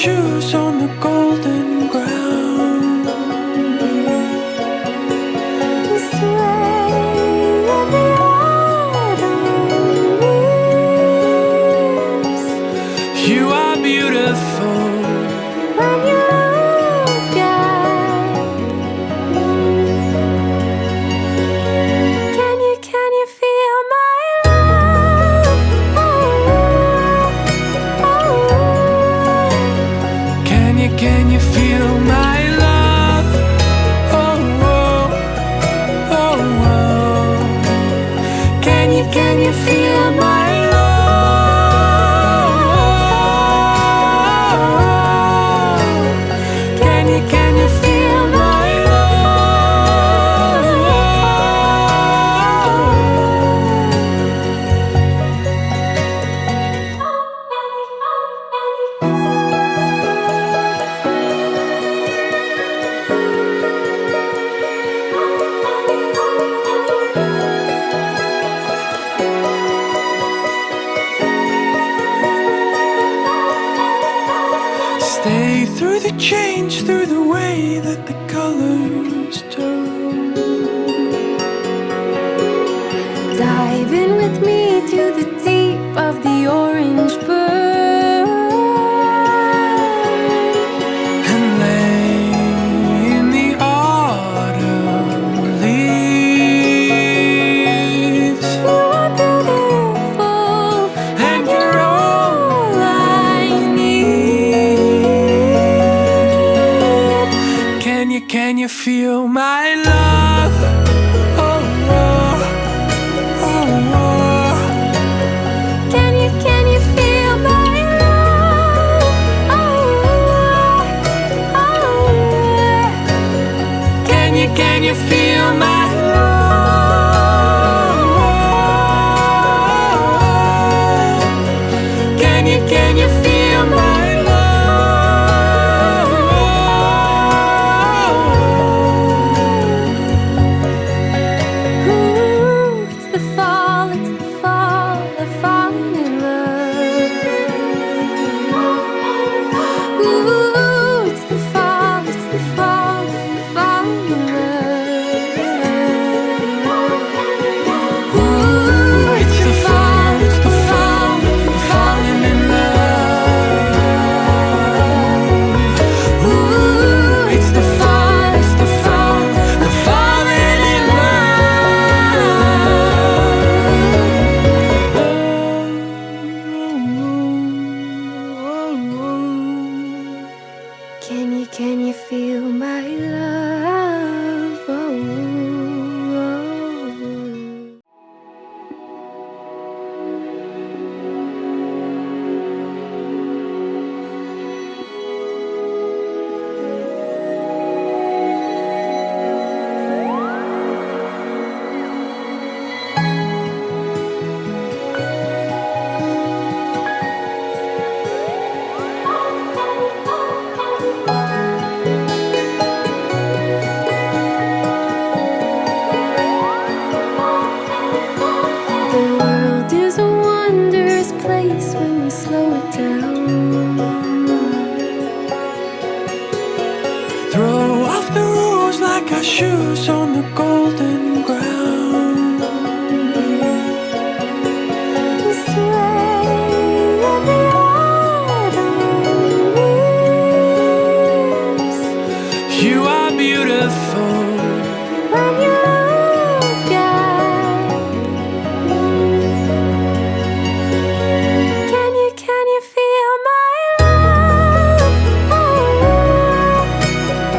shoes on the golden ground. Sway in the autumn leaves. You are beautiful when you look at me. Can you feel my love? Oh, oh, oh. Can you feel my love? Oh, oh, oh, oh. Can you feel my love? Can you feel my Stay through the change, through the way that the colors turn. Dive in with me to the deep of the orange burn and lay in the autumn leaves. You are beautiful and you're all I need. Can you feel my love? Oh, oh, oh, oh. Can you feel my love? Oh, oh, oh. Can you feel my love? Can you feel my Can you feel my love? Oh, oh, oh. Shoes on the golden ground. Sway in the autumn leaves. You are beautiful when you look at me. Can you feel my love? Oh,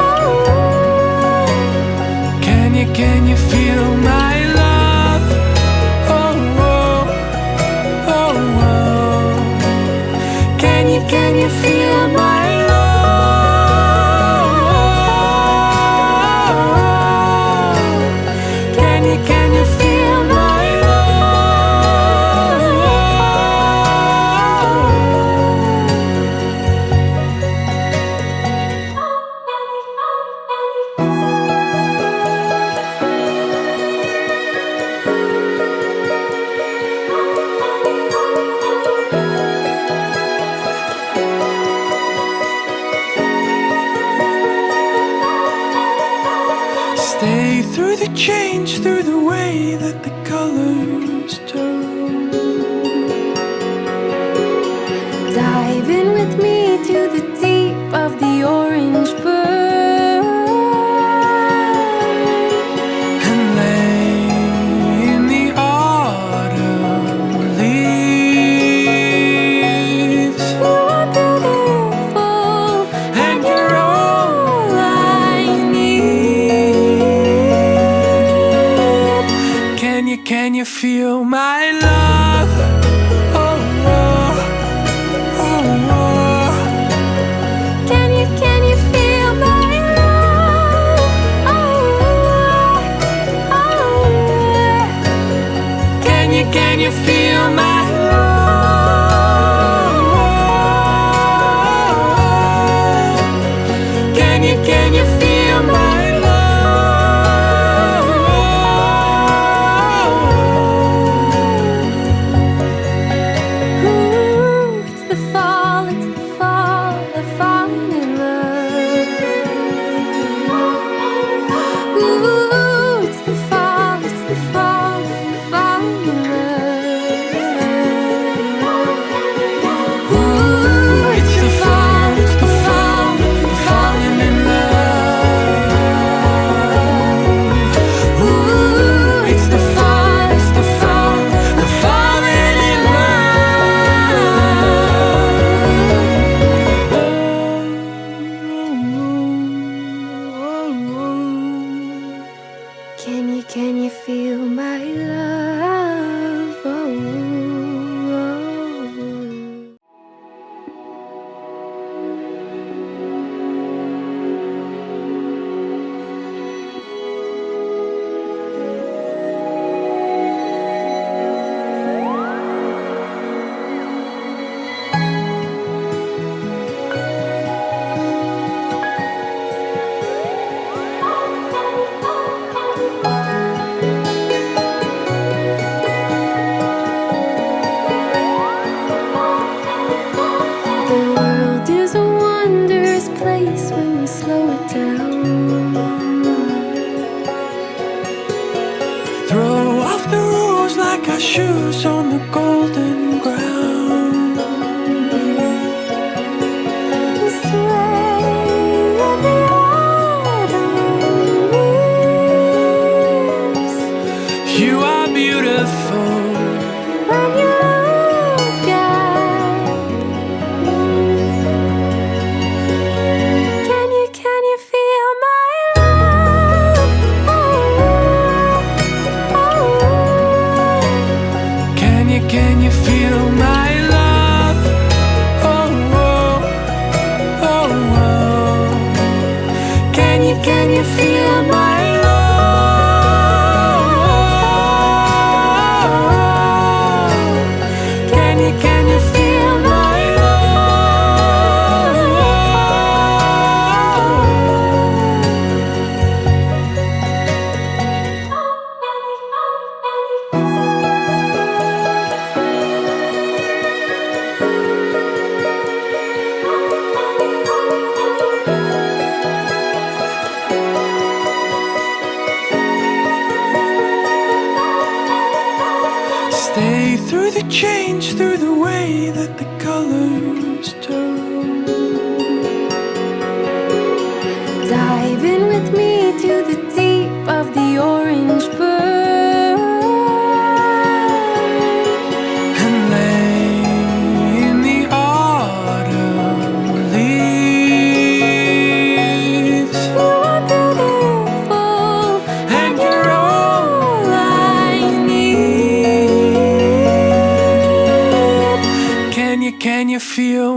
oh, oh. Can you feel my love? Oh, oh, oh, oh. Can you feel my love? Stay through the change, through the way that the colors turn. Dive in with me to the deep of the orange burn and lay in the autumn leaves. You are beautiful and you're all I need. Can you feel my love? Oh, oh, oh, oh. Can you feel my love? Oh, oh, oh. Can you feel my love? Can you feel my love? Ooh, it's the fall, the falling in love. Ooh, it's the fall, the falling in love. Ooh, it's the fall, the falling in love. Ooh, it's the fall, the falling in love. Can you feel my love? Oh, oh. The world is a wondrous place when you slow it down. Throw off the rules like our shoes on the golden ground. Sway in the autumn leaves. You are beautiful when you look at me. Can you feel my love? Oh, oh, oh. Can you feel my love? Oh, oh, oh, oh. Can you feel my love? Can you feel my Stay through the change, through the way that the colors turn. Dive in with me to the deep of the orange burn and lay in the autumn leaves. You are beautiful and you're all I need. Can you feel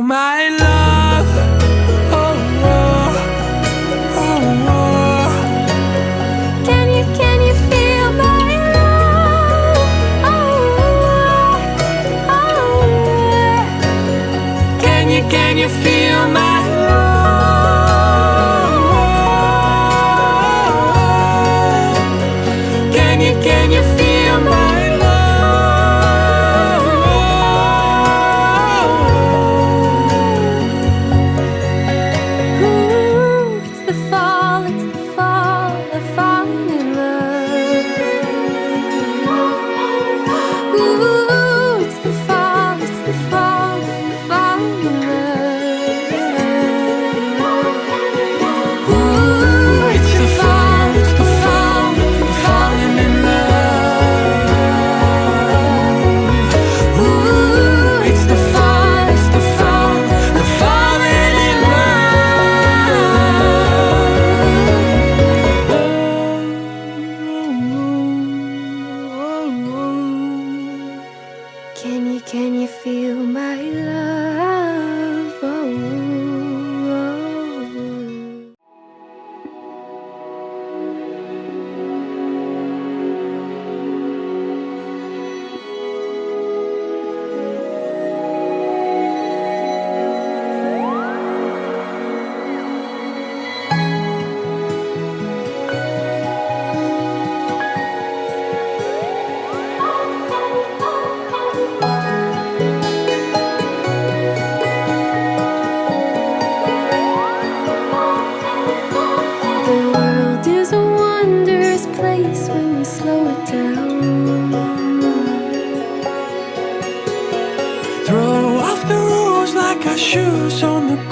Got shoes on the